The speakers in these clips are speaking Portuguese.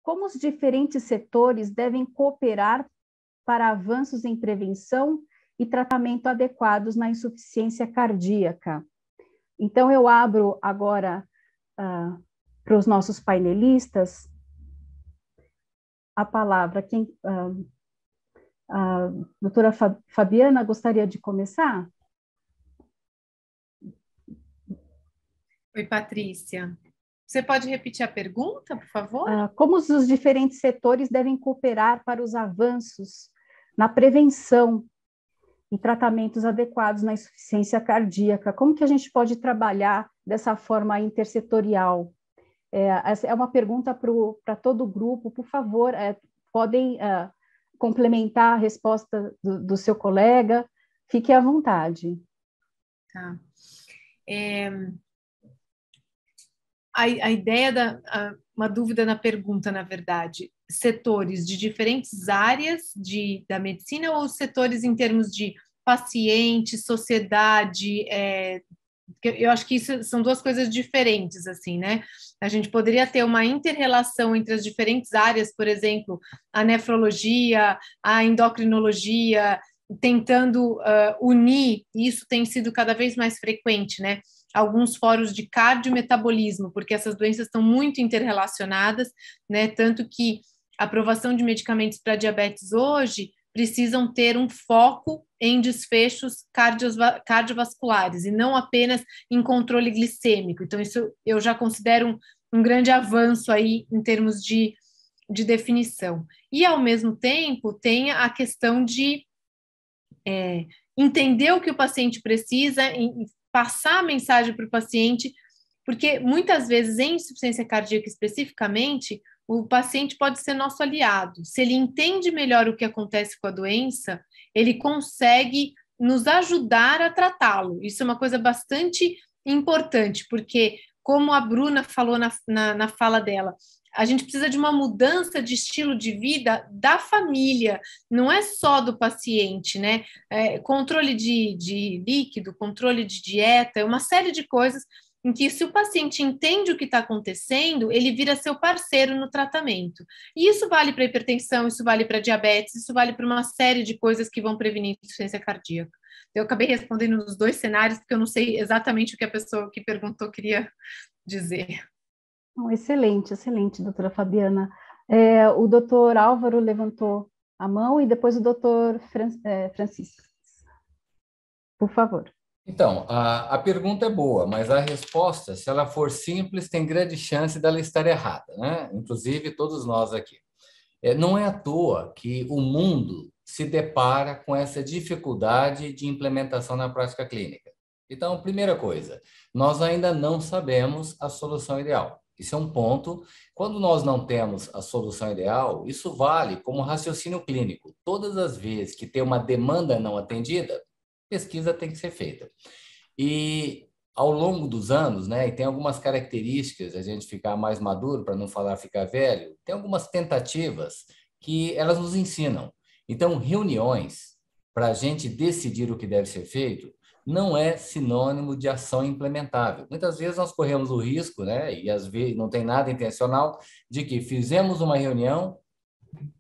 como os diferentes setores devem cooperar para avanços em prevenção e tratamento adequados na insuficiência cardíaca. Então, eu abro agora para os nossos painelistas a palavra. A doutora Fabiana gostaria de começar? Oi, Patrícia. Você pode repetir a pergunta, por favor? Como os diferentes setores devem cooperar para os avanços na prevenção e tratamentos adequados na insuficiência cardíaca? Como que a gente pode trabalhar dessa forma intersetorial? Essa é uma pergunta para todo o grupo. Por favor, podem complementar a resposta do seu colega. Fique à vontade. Tá. A ideia uma dúvida na pergunta, na verdade, setores de diferentes áreas da medicina ou setores em termos de paciente, sociedade? Eu acho que isso são duas coisas diferentes, assim, né? A gente poderia ter uma inter-relação entre as diferentes áreas, por exemplo, a nefrologia, a endocrinologia, tentando unir, e isso tem sido cada vez mais frequente, né? Alguns fóruns de cardiometabolismo, porque essas doenças estão muito interrelacionadas, né? Tanto que a aprovação de medicamentos para diabetes hoje precisam ter um foco em desfechos cardiovasculares e não apenas em controle glicêmico. Então, isso eu já considero um grande avanço aí em termos de definição. E, ao mesmo tempo, tem a questão de entender o que o paciente precisa, passar a mensagem para o paciente, porque muitas vezes, em insuficiência cardíaca especificamente, o paciente pode ser nosso aliado. Se ele entende melhor o que acontece com a doença, ele consegue nos ajudar a tratá-lo. Isso é uma coisa bastante importante, porque, como a Bruna falou na fala dela, a gente precisa de uma mudança de estilo de vida da família, não é só do paciente, né? Controle de líquido, controle de dieta, uma série de coisas em que, se o paciente entende o que está acontecendo, ele vira seu parceiro no tratamento. E isso vale para hipertensão, isso vale para diabetes, isso vale para uma série de coisas que vão prevenir insuficiência cardíaca. Eu acabei respondendo nos dois cenários, porque eu não sei exatamente o que a pessoa que perguntou queria dizer. Excelente, excelente, doutora Fabiana. O doutor Álvaro levantou a mão e depois o doutor Francisco. Por favor. Então, a pergunta é boa, mas a resposta, se ela for simples, tem grande chance dela estar errada, né? Inclusive todos nós aqui. Não é à toa que o mundo se depara com essa dificuldade de implementação na prática clínica. Então, primeira coisa, nós ainda não sabemos a solução ideal. Isso é um ponto. Quando nós não temos a solução ideal, isso vale como raciocínio clínico. Todas as vezes que tem uma demanda não atendida, pesquisa tem que ser feita. E ao longo dos anos, né, e tem algumas características, a gente ficar mais maduro, para não falar ficar velho, tem algumas tentativas que elas nos ensinam. Então, reuniões para a gente decidir o que deve ser feito não é sinônimo de ação implementável. Muitas vezes nós corremos o risco, né, e às vezes não tem nada intencional, de que fizemos uma reunião,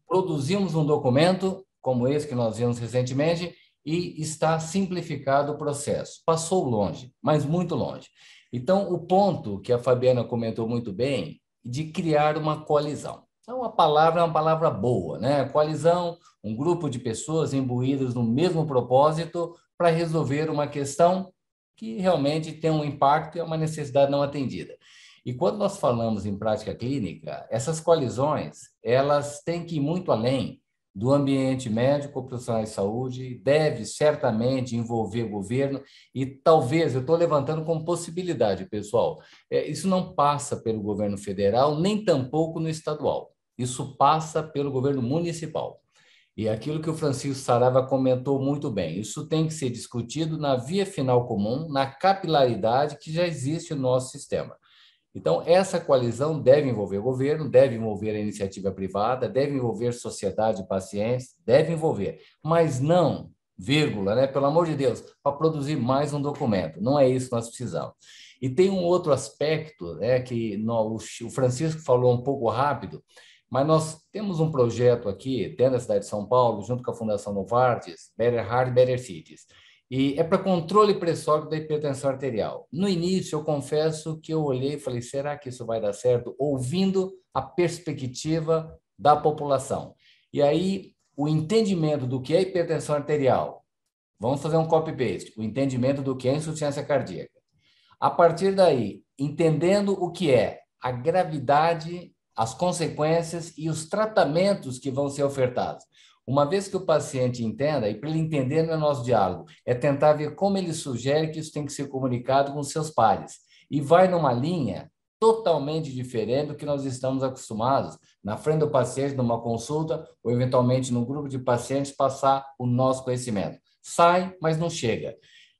produzimos um documento, como esse que nós vimos recentemente, e está simplificado o processo. Passou longe, mas muito longe. Então, o ponto que a Fabiana comentou muito bem, de criar uma coalizão. Então, a palavra é uma palavra boa, né? Coalizão, um grupo de pessoas imbuídas no mesmo propósito para resolver uma questão que realmente tem um impacto e é uma necessidade não atendida. E quando nós falamos em prática clínica, essas coalizões, elas têm que ir muito além do ambiente médico, profissionais de saúde, deve certamente envolver governo e talvez, eu estou levantando como possibilidade, pessoal, isso não passa pelo governo federal, nem tampouco no estadual, isso passa pelo governo municipal. E aquilo que o Francisco Saraiva comentou muito bem, isso tem que ser discutido na via final comum, na capilaridade que já existe no nosso sistema. Então, essa coalizão deve envolver o governo, deve envolver a iniciativa privada, deve envolver sociedade e pacientes, deve envolver, mas não, vírgula, né? Pelo amor de Deus, para produzir mais um documento. Não é isso que nós precisamos. E tem um outro aspecto, né, que o Francisco falou um pouco rápido, mas nós temos um projeto aqui, dentro da cidade de São Paulo, junto com a Fundação Novartis, Better Heart, Better Cities, e é para controle pressórico da hipertensão arterial. No início, eu confesso que eu olhei e falei, será que isso vai dar certo? Ouvindo a perspectiva da população. E aí, o entendimento do que é hipertensão arterial, vamos fazer um copy-paste, o entendimento do que é insuficiência cardíaca. A partir daí, entendendo o que é a gravidade, as consequências e os tratamentos que vão ser ofertados. Uma vez que o paciente entenda, e para ele entender no nosso diálogo, é tentar ver como ele sugere que isso tem que ser comunicado com seus pares. E vai numa linha totalmente diferente do que nós estamos acostumados, na frente do paciente, numa consulta, ou eventualmente num grupo de pacientes, passar o nosso conhecimento. Sai, mas não chega.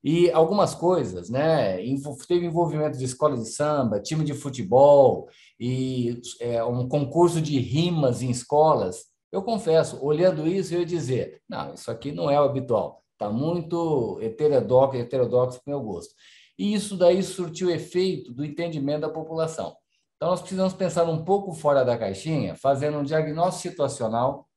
E algumas coisas, né? Teve envolvimento de escola de samba, time de futebol e um concurso de rimas em escolas. Eu confesso, olhando isso, eu ia dizer, não, isso aqui não é o habitual, está muito heterodoxo para o meu gosto. E isso daí surtiu efeito do entendimento da população. Então, nós precisamos pensar um pouco fora da caixinha, fazendo um diagnóstico situacional.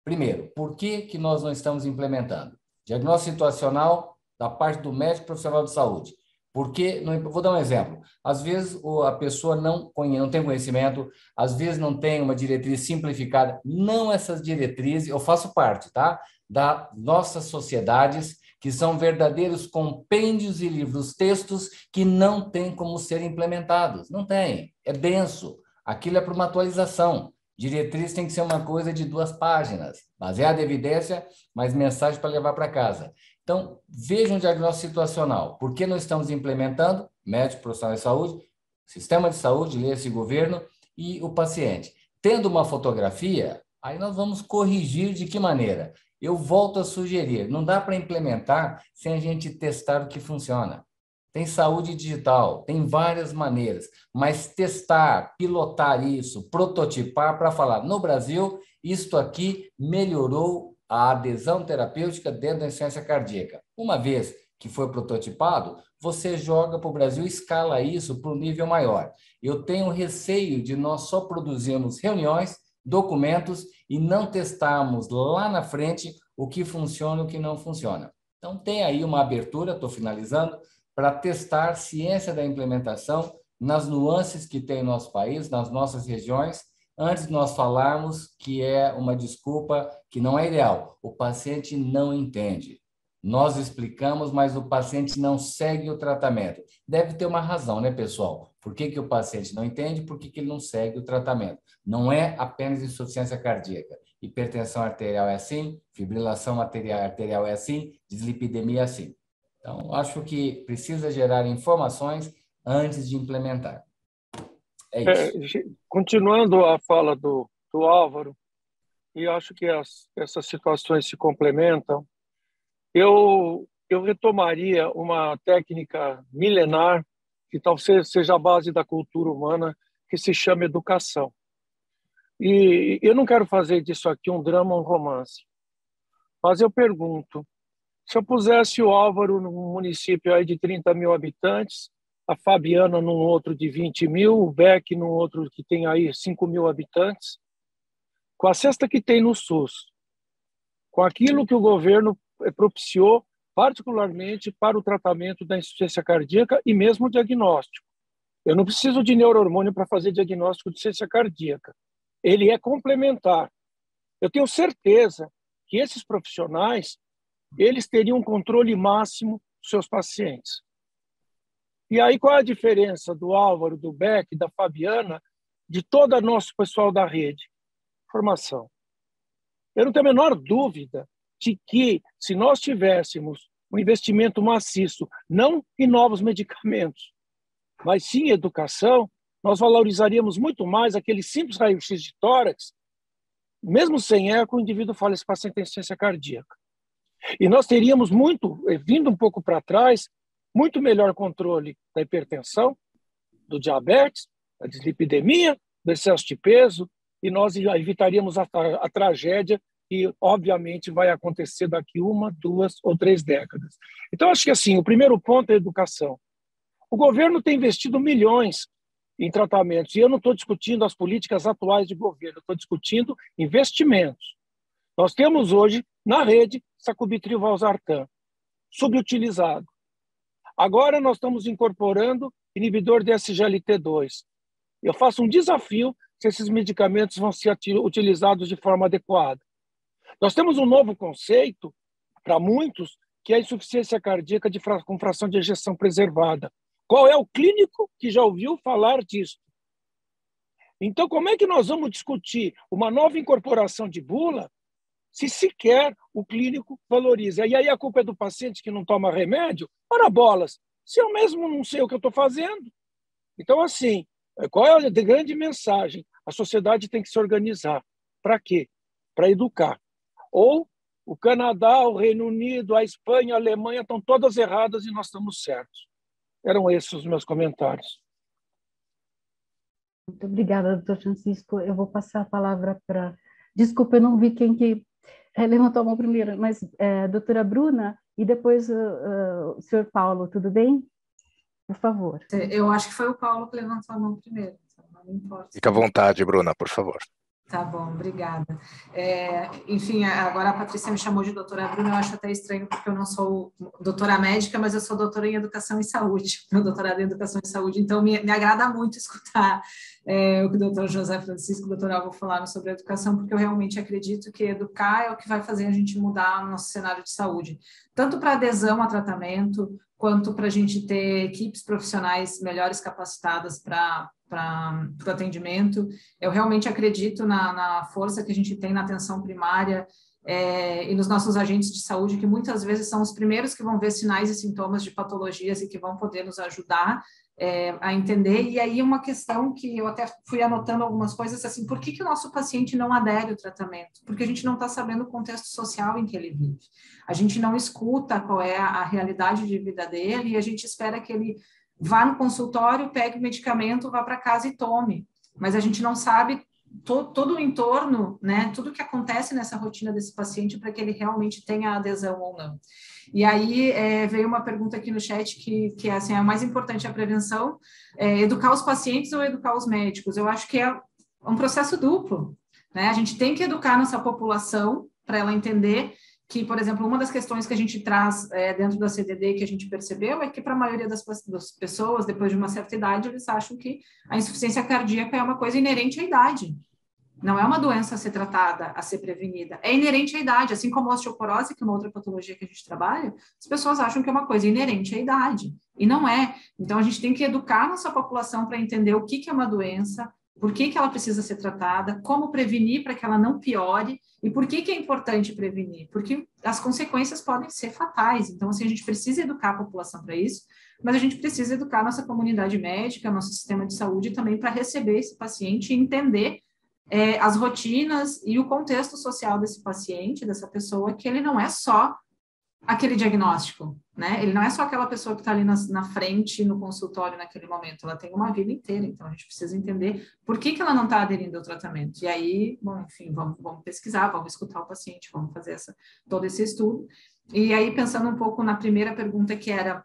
Primeiro, por que nós não estamos implementando? Diagnóstico situacional da parte do médico profissional de saúde. Porque, vou dar um exemplo, às vezes a pessoa não tem conhecimento, às vezes não tem uma diretriz simplificada, não essas diretrizes, eu faço parte, tá? Das nossas sociedades, que são verdadeiros compêndios e livros, textos que não têm como ser implementados, não tem, é denso, aquilo é para uma atualização. Diretriz tem que ser uma coisa de 2 páginas, baseada em evidência, mas mensagem para levar para casa. Então, veja um diagnóstico situacional. Por que não estamos implementando? Médico, profissional de saúde, sistema de saúde, lê-se governo e o paciente. Tendo uma fotografia, aí nós vamos corrigir de que maneira? Eu volto a sugerir, não dá para implementar sem a gente testar o que funciona. Tem saúde digital, tem várias maneiras, mas testar, pilotar isso, prototipar para falar, no Brasil, isto aqui melhorou a adesão terapêutica dentro da insuficiência cardíaca. Uma vez que foi prototipado, você joga para o Brasil e escala isso para um nível maior. Eu tenho receio de nós só produzirmos reuniões, documentos e não testarmos lá na frente o que funciona e o que não funciona. Então, tem aí uma abertura, estou finalizando, para testar a ciência da implementação nas nuances que tem no nosso país, nas nossas regiões, antes de nós falarmos que é uma desculpa que não é ideal. O paciente não entende. Nós explicamos, mas o paciente não segue o tratamento. Deve ter uma razão, né, pessoal? Por que o paciente não entende? Por que ele não segue o tratamento? Não é apenas insuficiência cardíaca. Hipertensão arterial é assim, fibrilação arterial é assim, dislipidemia é assim. Então, acho que precisa gerar informações antes de implementar. É isso. Continuando a fala do Álvaro, e acho que essas situações se complementam, eu retomaria uma técnica milenar, que talvez seja a base da cultura humana, que se chama educação. E eu não quero fazer disso aqui um drama, um romance, mas eu pergunto, se eu pusesse o Álvaro num município aí de 30 mil habitantes, a Fabiana num outro de 20 mil, o Beck num outro que tem aí 5 mil habitantes, com a cesta que tem no SUS, com aquilo que o governo propiciou, particularmente para o tratamento da insuficiência cardíaca e mesmo o diagnóstico. Eu não preciso de neurohormônio para fazer diagnóstico de insuficiência cardíaca. Ele é complementar. Eu tenho certeza que esses profissionais eles teriam um controle máximo dos seus pacientes. E aí, qual é a diferença do Álvaro, do Beck, da Fabiana, de todo o nosso pessoal da rede? Formação. Eu não tenho a menor dúvida de que, se nós tivéssemos um investimento maciço, não em novos medicamentos, mas sim em educação, nós valorizaríamos muito mais aquele simples raio-x de tórax, mesmo sem eco, o indivíduo fala, esse paciente tem insuficiência cardíaca. E nós teríamos vindo um pouco para trás, muito melhor controle da hipertensão, do diabetes, da dislipidemia, do excesso de peso, e nós evitaríamos a tragédia que, obviamente, vai acontecer daqui 1, 2 ou 3 décadas. Então, acho que assim, o primeiro ponto é a educação. O governo tem investido milhões em tratamentos. E eu não estou discutindo as políticas atuais de governo, eu estou discutindo investimentos. Nós temos hoje, na rede, sacubitril valsartan, subutilizado. Agora nós estamos incorporando inibidor de SGLT2. Eu faço um desafio se esses medicamentos vão ser utilizados de forma adequada. Nós temos um novo conceito, para muitos, que é a insuficiência cardíaca com fração de ejeção preservada. Qual é o clínico que já ouviu falar disso? Então, como é que nós vamos discutir uma nova incorporação de bula se sequer o clínico valoriza? E aí a culpa é do paciente que não toma remédio? Ora bolas, se eu mesmo não sei o que eu estou fazendo. Então, assim, qual é a grande mensagem? A sociedade tem que se organizar. Para quê? Para educar. Ou o Canadá, o Reino Unido, a Espanha, a Alemanha estão todas erradas e nós estamos certos. Eram esses os meus comentários. Muito obrigada, doutor Francisco. Eu vou passar a palavra para... Desculpa, eu não vi quem que levantou a mão primeiro, mas doutora Bruna e depois o senhor Paulo, tudo bem? Por favor. Eu acho que foi o Paulo que levantou a mão primeiro. Não importa. Fica à vontade, Bruna, por favor. Tá bom, obrigada. Enfim, agora a Patrícia me chamou de doutora Bruna, eu acho até estranho, porque eu não sou doutora médica, mas eu sou doutora em Educação e Saúde, meu doutorado em Educação e Saúde, então me agrada muito escutar o que o doutor José Francisco e o doutor Álvaro falaram sobre a educação, porque eu realmente acredito que educar é o que vai fazer a gente mudar o nosso cenário de saúde, tanto para adesão a tratamento, quanto para a gente ter equipes profissionais melhores capacitadas para o atendimento. Eu realmente acredito na força que a gente tem na atenção primária e nos nossos agentes de saúde, que muitas vezes são os primeiros que vão ver sinais e sintomas de patologias e que vão poder nos ajudar a entender. E aí uma questão que eu até fui anotando algumas coisas, assim, por que o nosso paciente não adere ao tratamento? Porque a gente não está sabendo o contexto social em que ele vive. A gente não escuta qual é a realidade de vida dele e a gente espera que ele vá no consultório, pegue o medicamento, vá para casa e tome. Mas a gente não sabe todo o entorno, né, tudo que acontece nessa rotina desse paciente para que ele realmente tenha adesão ou não. E aí veio uma pergunta aqui no chat que assim, é a mais importante, a prevenção, educar os pacientes ou educar os médicos? Eu acho que é um processo duplo, né? A gente tem que educar nossa população para ela entender que, por exemplo, uma das questões que a gente traz dentro da CDD que a gente percebeu é que para a maioria das pessoas, depois de uma certa idade, eles acham que a insuficiência cardíaca é uma coisa inerente à idade. Não é uma doença a ser tratada, a ser prevenida. É inerente à idade, assim como a osteoporose, que é uma outra patologia que a gente trabalha, as pessoas acham que é uma coisa inerente à idade. E não é. Então, a gente tem que educar nossa população para entender o que é uma doença, por que ela precisa ser tratada, como prevenir para que ela não piore, e por que é importante prevenir? Porque as consequências podem ser fatais. Então, assim, a gente precisa educar a população para isso, mas a gente precisa educar a nossa comunidade médica, nosso sistema de saúde também para receber esse paciente e entender as rotinas e o contexto social desse paciente, dessa pessoa, que ele não é só aquele diagnóstico, né? Ele não é só aquela pessoa que está ali na frente, no consultório, naquele momento. Ela tem uma vida inteira, então a gente precisa entender por que ela não está aderindo ao tratamento. E aí, bom, enfim, vamos pesquisar, vamos escutar o paciente, vamos fazer todo esse estudo. E aí, pensando um pouco na primeira pergunta, que era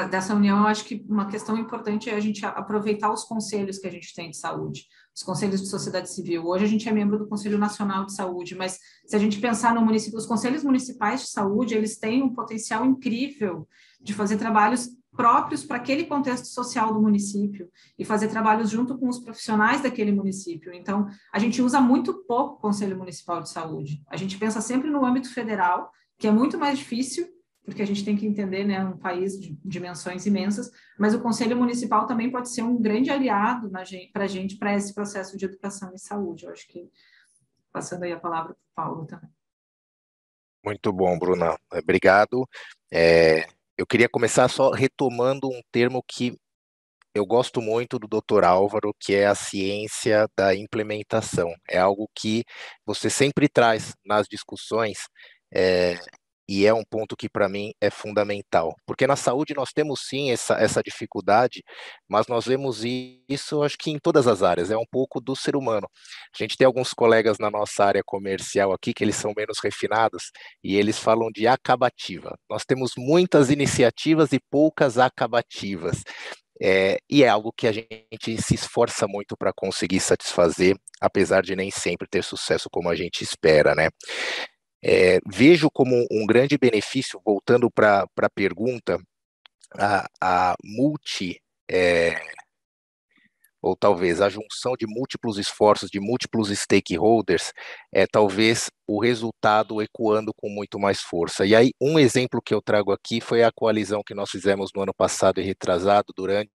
dessa união, eu acho que uma questão importante é a gente aproveitar os conselhos que a gente tem de saúde, os conselhos de sociedade civil. Hoje a gente é membro do Conselho Nacional de Saúde, mas se a gente pensar no município, os conselhos municipais de saúde, eles têm um potencial incrível de fazer trabalhos próprios para aquele contexto social do município e fazer trabalhos junto com os profissionais daquele município. Então, a gente usa muito pouco o Conselho Municipal de Saúde. A gente pensa sempre no âmbito federal, que é muito mais difícil, porque a gente tem que entender, né, um país de dimensões imensas, mas o Conselho Municipal também pode ser um grande aliado para a gente, para esse processo de educação e saúde. Eu acho que, passando aí a palavra para o Paulo também. Muito bom, Bruna. Obrigado. Eu queria começar só retomando um termo que eu gosto muito do Dr. Álvaro, que é a ciência da implementação. É algo que você sempre traz nas discussões, e é um ponto que para mim é fundamental, porque na saúde nós temos sim essa dificuldade, mas nós vemos isso, acho que em todas as áreas, é um pouco do ser humano. A gente tem alguns colegas na nossa área comercial aqui, que eles são menos refinados, e eles falam de acabativa. Nós temos muitas iniciativas e poucas acabativas. E é algo que a gente se esforça muito para conseguir satisfazer, apesar de nem sempre ter sucesso como a gente espera, né? Vejo como um grande benefício, voltando para a pergunta, a ou talvez a junção de múltiplos esforços, de múltiplos stakeholders, talvez o resultado ecoando com muito mais força. E aí, um exemplo que eu trago aqui foi a coalizão que nós fizemos no ano passado e retrasado, durante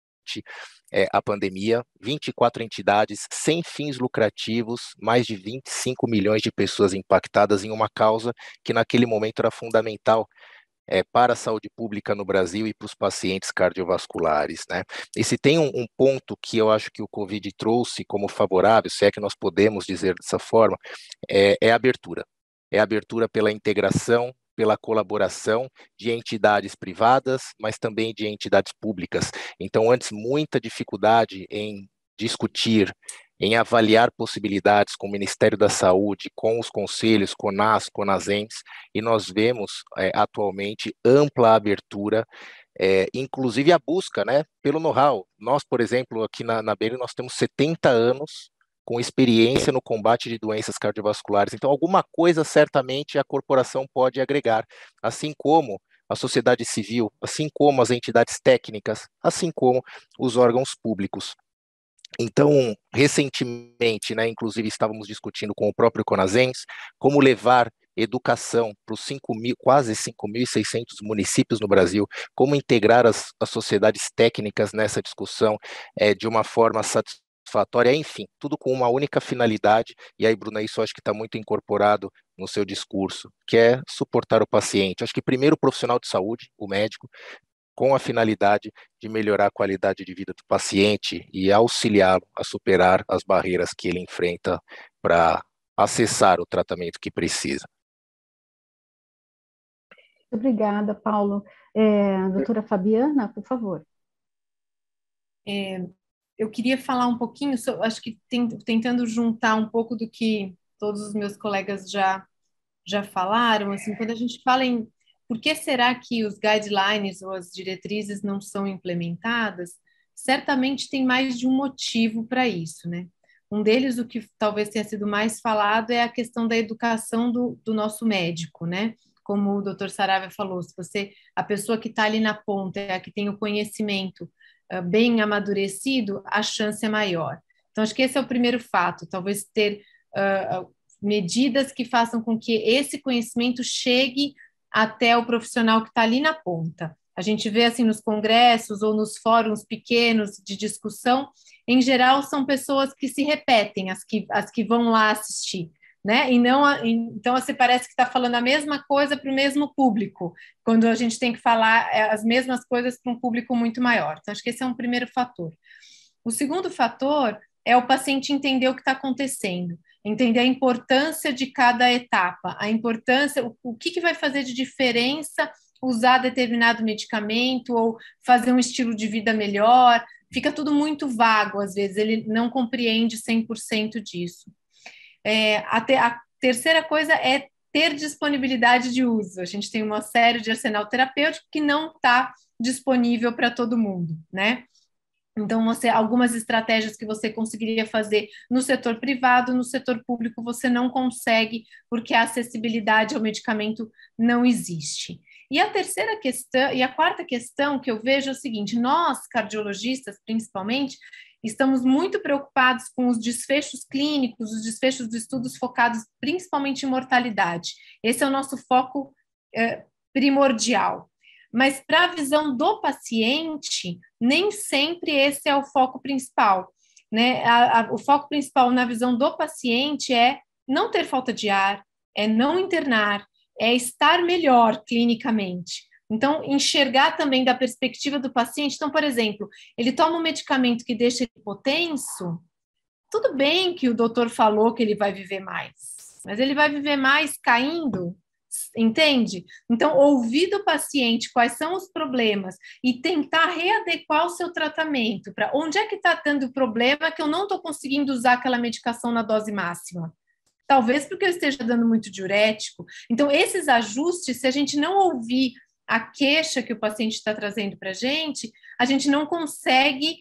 a pandemia, 24 entidades, sem fins lucrativos, mais de 25 milhões de pessoas impactadas em uma causa que naquele momento era fundamental para a saúde pública no Brasil e para os pacientes cardiovasculares, né? E se tem um ponto que eu acho que o Covid trouxe como favorável, se é que nós podemos dizer dessa forma, é a abertura. É a abertura pela integração, pela colaboração de entidades privadas, mas também de entidades públicas. Então, antes, muita dificuldade em discutir, em avaliar possibilidades com o Ministério da Saúde, com os conselhos, CONAS, CONASEMS, e nós vemos atualmente ampla abertura, inclusive a busca, né, pelo know-how. Nós, por exemplo, aqui na Baylor, nós temos 70 anos com experiência no combate de doenças cardiovasculares, então alguma coisa certamente a corporação pode agregar, assim como a sociedade civil, assim como as entidades técnicas, assim como os órgãos públicos. Então, recentemente, né, inclusive estávamos discutindo com o próprio CONASEMS como levar educação para os quase 5.600 municípios no Brasil, como integrar as sociedades técnicas nessa discussão de uma forma satisfatória, enfim, tudo com uma única finalidade. E aí, Bruna, isso acho que está muito incorporado no seu discurso, que é suportar o paciente. Acho que primeiro o profissional de saúde, o médico, com a finalidade de melhorar a qualidade de vida do paciente e auxiliá-lo a superar as barreiras que ele enfrenta para acessar o tratamento que precisa. Obrigada, Paulo. Doutora Fabiana, por favor. Eu queria falar um pouquinho, acho que tentando juntar um pouco do que todos os meus colegas já falaram, assim, quando a gente fala em por que será que os guidelines ou as diretrizes não são implementadas, certamente tem mais de um motivo para isso, né? Um deles, o que talvez tenha sido mais falado, é a questão da educação do nosso médico, né? Como o doutor Saravia falou, se a pessoa que está ali na ponta é a que tem o conhecimento bem amadurecido, a chance é maior. Então, acho que esse é o primeiro fato, talvez ter medidas que façam com que esse conhecimento chegue até o profissional que está ali na ponta. A gente vê assim nos congressos ou nos fóruns pequenos de discussão, em geral são pessoas que se repetem, as que vão lá assistir, né? E não, então você parece que está falando a mesma coisa para o mesmo público, quando a gente tem que falar as mesmas coisas para um público muito maior. Então, acho que esse é um primeiro fator. O segundo fator é o paciente entender o que está acontecendo, entender a importância de cada etapa, a importância, o que vai fazer de diferença usar determinado medicamento ou fazer um estilo de vida melhor. Fica tudo muito vago, às vezes, ele não compreende 100% disso. A terceira coisa é ter disponibilidade de uso. A gente tem uma série de arsenal terapêutico que não está disponível para todo mundo, né? Então, algumas estratégias que você conseguiria fazer no setor privado, no setor público você não consegue, porque a acessibilidade ao medicamento não existe. E a terceira questão, e a quarta questão que eu vejo é o seguinte: nós, cardiologistas, principalmente, estamos muito preocupados com os desfechos clínicos, os desfechos de estudos focados principalmente em mortalidade. Esse é o nosso foco primordial. Mas para a visão do paciente, nem sempre esse é o foco principal, né? O foco principal na visão do paciente é não ter falta de ar, é não internar, é estar melhor clinicamente. Então, enxergar também da perspectiva do paciente. Então, por exemplo, ele toma um medicamento que deixa ele hipotenso, tudo bem que o doutor falou que ele vai viver mais, mas ele vai viver mais caindo, entende? Então, ouvir do paciente quais são os problemas e tentar readequar o seu tratamento para onde é que está tendo problema que eu não estou conseguindo usar aquela medicação na dose máxima. Talvez porque eu esteja dando muito diurético. Então, esses ajustes, se a gente não ouvir a queixa que o paciente está trazendo para a gente não consegue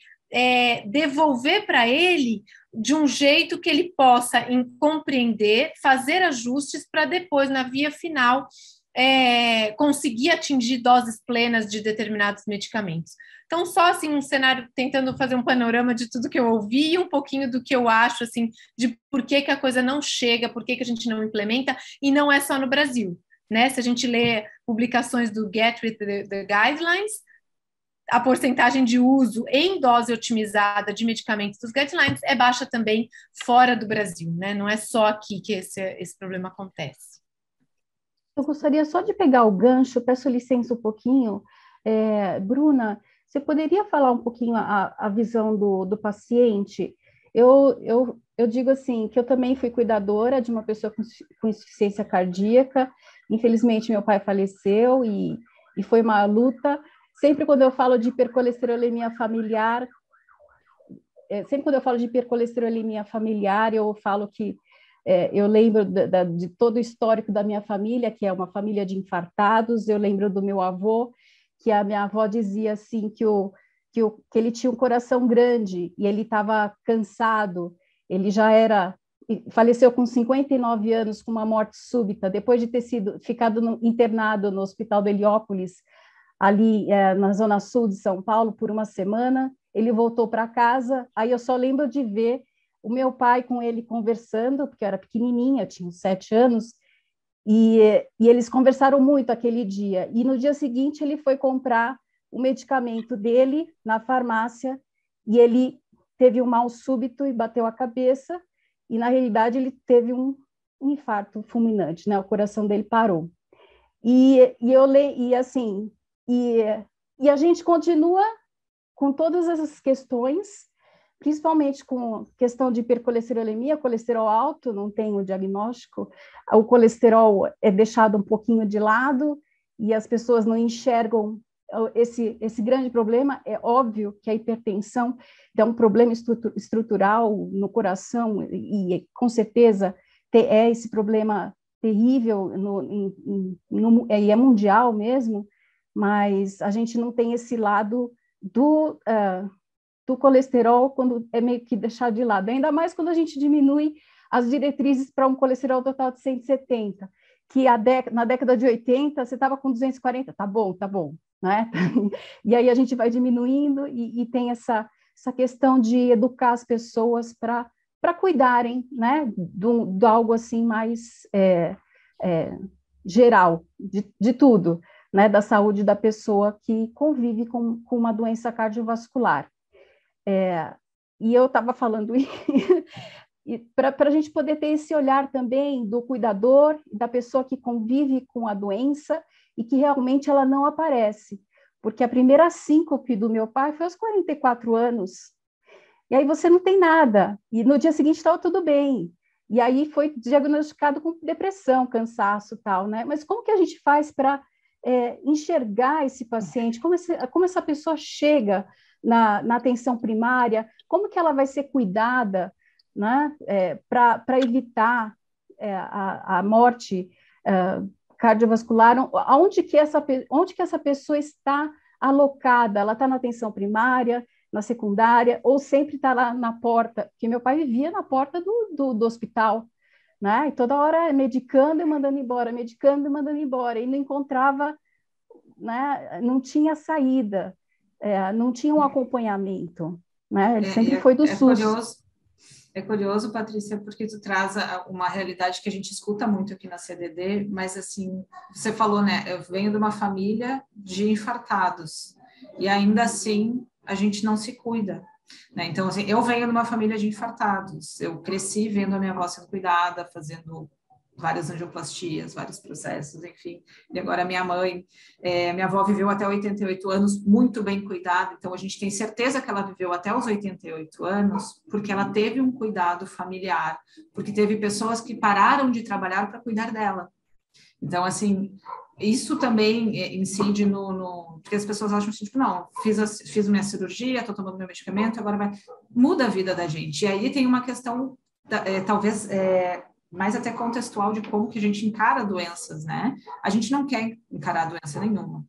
devolver para ele de um jeito que ele possa compreender, fazer ajustes para depois, na via final, conseguir atingir doses plenas de determinados medicamentos. Então, só assim um cenário, tentando fazer um panorama de tudo que eu ouvi e um pouquinho do que eu acho, assim, de por que a coisa não chega, por que a gente não implementa, e não é só no Brasil, né? Se a gente lê publicações do Get With the Guidelines, a porcentagem de uso em dose otimizada de medicamentos dos guidelines é baixa também fora do Brasil, né? Não é só aqui que esse problema acontece. Eu gostaria só de pegar o gancho, peço licença um pouquinho. Bruna, você poderia falar um pouquinho a visão do paciente? Eu digo assim, que eu também fui cuidadora de uma pessoa com insuficiência cardíaca. Infelizmente, meu pai faleceu e foi uma luta. Sempre quando eu falo de hipercolesterolemia familiar, eu falo que eu lembro de todo o histórico da minha família, que é uma família de infartados. Eu lembro do meu avô, que a minha avó dizia assim, que ele tinha um coração grande e ele estava cansado. Ele faleceu com 59 anos, com uma morte súbita, depois de ter ficado internado no Hospital do Heliópolis, ali na zona sul de São Paulo, por uma semana. Ele voltou para casa, aí eu só lembro de ver o meu pai com ele conversando, porque eu era pequenininha, eu tinha uns 7 anos, e eles conversaram muito aquele dia. E no dia seguinte ele foi comprar o medicamento dele na farmácia, e ele teve um mal súbito e bateu a cabeça, e na realidade ele teve um infarto fulminante, né? O coração dele parou. E a gente continua com todas essas questões, principalmente com questão de hipercolesterolemia, colesterol alto, não tem o diagnóstico, o colesterol é deixado um pouquinho de lado e as pessoas não enxergam esse grande problema. É óbvio que a hipertensão é um problema estrutural no coração e com certeza é esse problema terrível e é mundial mesmo, mas a gente não tem esse lado do colesterol quando é meio que deixado de lado, ainda mais quando a gente diminui as diretrizes para um colesterol total de 170, que na década de 80 você estava com 240, tá bom, né? E aí a gente vai diminuindo e tem essa questão de educar as pessoas para cuidarem, né, de algo assim mais geral, de tudo, né, da saúde da pessoa que convive com uma doença cardiovascular. E eu estava falando para a gente poder ter esse olhar também do cuidador, da pessoa que convive com a doença e que realmente ela não aparece, porque a primeira síncope do meu pai foi aos 44 anos, e aí você não tem nada, e no dia seguinte estava tudo bem, e aí foi diagnosticado com depressão, cansaço e tal, né? Mas como que a gente faz para enxergar esse paciente, como essa pessoa chega na atenção primária, como que ela vai ser cuidada, né, para evitar a morte cardiovascular, onde que essa pessoa está alocada? Ela está na atenção primária, na secundária, ou sempre está lá na porta? Porque meu pai vivia na porta do hospital, né? E toda hora medicando e mandando embora, e não encontrava, né? Não tinha saída, não tinha um acompanhamento, né? Ele sempre foi do SUS. É curioso, Patrícia, porque tu traz uma realidade que a gente escuta muito aqui na CDD, mas assim, você falou, né? Eu venho de uma família de infartados e ainda assim a gente não se cuida, né? Então, assim, eu venho de uma família de infartados. Eu cresci vendo a minha avó sendo cuidada, fazendo várias angioplastias, vários processos, enfim. E agora minha mãe, minha avó viveu até 88 anos, muito bem cuidada, então a gente tem certeza que ela viveu até os 88 anos, porque ela teve um cuidado familiar, porque teve pessoas que pararam de trabalhar para cuidar dela. Então, assim, isso também incide porque as pessoas acham assim, tipo, não, fiz minha cirurgia, estou tomando meu medicamento, agora muda a vida da gente. E aí tem uma questão, talvez, mais até contextual de como que a gente encara doenças, né? A gente não quer encarar doença nenhuma.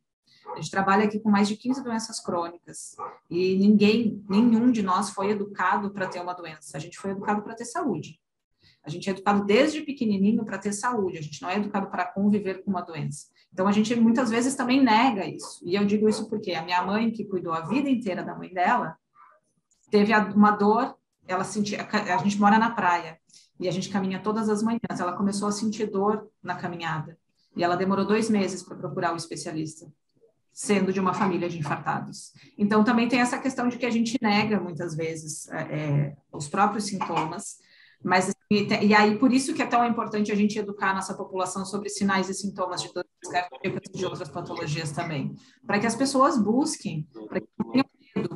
A gente trabalha aqui com mais de 15 doenças crônicas e nenhum de nós foi educado para ter uma doença. A gente foi educado para ter saúde. A gente é educado desde pequenininho para ter saúde. A gente não é educado para conviver com uma doença. Então, a gente muitas vezes também nega isso. E eu digo isso porque a minha mãe, que cuidou a vida inteira da mãe dela, teve uma dor, ela sentia, a gente mora na praia, e a gente caminha todas as manhãs, ela começou a sentir dor na caminhada, e ela demorou 2 meses para procurar o especialista, sendo de uma família de infartados. Então, também tem essa questão de que a gente nega, muitas vezes, os próprios sintomas, mas, e aí, por isso que é tão importante a gente educar a nossa população sobre sinais e sintomas de doenças cardíacas e de outras patologias também, para que as pessoas busquem,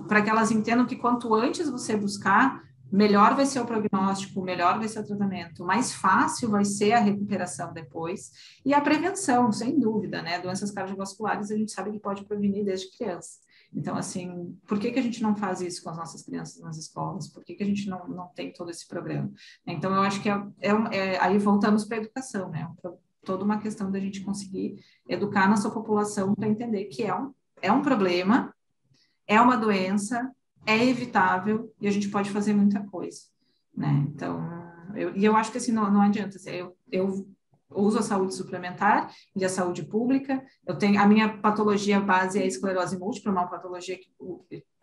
para que elas entendam que quanto antes você buscar, melhor vai ser o prognóstico, melhor vai ser o tratamento, mais fácil vai ser a recuperação depois, e a prevenção, sem dúvida, né? Doenças cardiovasculares a gente sabe que pode prevenir desde criança. Então, assim, por que a gente não faz isso com as nossas crianças nas escolas? Por que a gente não tem todo esse programa? Então, eu acho que aí voltamos para a educação, né? Toda uma questão da gente conseguir educar a nossa população para entender que é um problema, é uma doença, é evitável e a gente pode fazer muita coisa, né? Então, eu acho que assim, não adianta. Assim, eu uso a saúde suplementar e a saúde pública. A minha patologia base é a esclerose múltipla, uma patologia que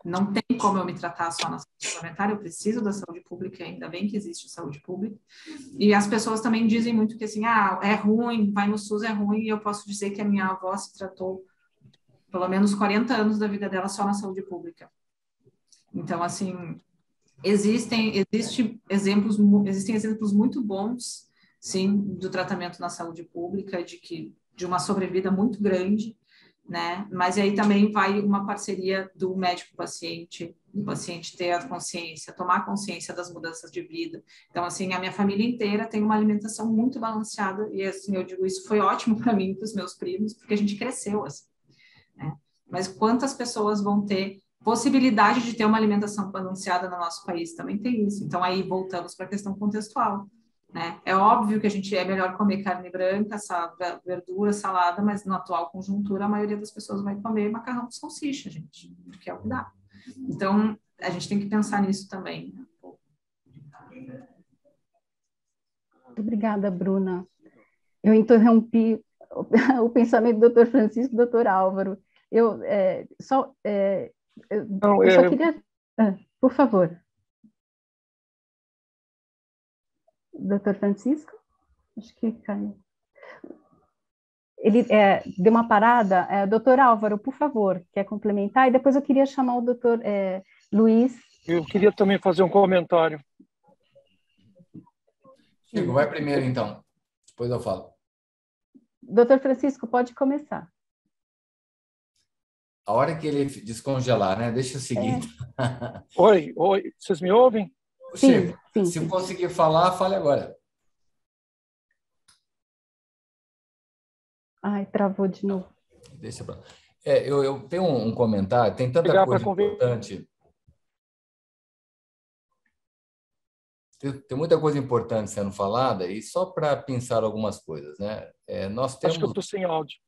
não tem como eu me tratar só na saúde suplementar, eu preciso da saúde pública, ainda bem que existe a saúde pública. E as pessoas também dizem muito que assim, é ruim, vai no SUS é ruim, e eu posso dizer que a minha avó se tratou pelo menos 40 anos da vida dela só na saúde pública. Então, assim, existem exemplos muito bons, sim, do tratamento na saúde pública, de uma sobrevida muito grande, né? Mas aí também vai uma parceria do médico-paciente, do paciente ter a consciência, tomar consciência das mudanças de vida. Então, assim, a minha família inteira tem uma alimentação muito balanceada e, assim, eu digo, isso foi ótimo para mim e para os meus primos, porque a gente cresceu assim, né? Mas quantas pessoas vão ter possibilidade de ter uma alimentação balanceada no nosso país? Também tem isso. Então, aí voltamos para a questão contextual, né? É óbvio que a gente é melhor comer carne branca, verdura, salada, mas na atual conjuntura a maioria das pessoas vai comer macarrão com salsicha, gente, porque é o que dá. Então, a gente tem que pensar nisso também. Muito obrigada, Bruna. Eu interrompi o pensamento do Dr. Francisco e do Dr. Álvaro. Eu só queria... por favor. Dr. Francisco? Acho que caiu. Ele deu uma parada. Dr. Álvaro, por favor, quer complementar? E depois eu queria chamar o Dr. Luiz. Eu queria também fazer um comentário. Chico, vai primeiro, então. Depois eu falo. Dr. Francisco, pode começar. A hora que ele descongelar, né? Deixa eu seguir. Oi, vocês me ouvem? Sim, Chico, sim, se sim. conseguir falar, fale agora. Ai, travou de novo. Deixa pra... eu tenho um comentário, tem tanta coisa importante. Tem muita coisa importante sendo falada, e só para pensar algumas coisas, né? Nós temos... Acho que eu estou sem áudio.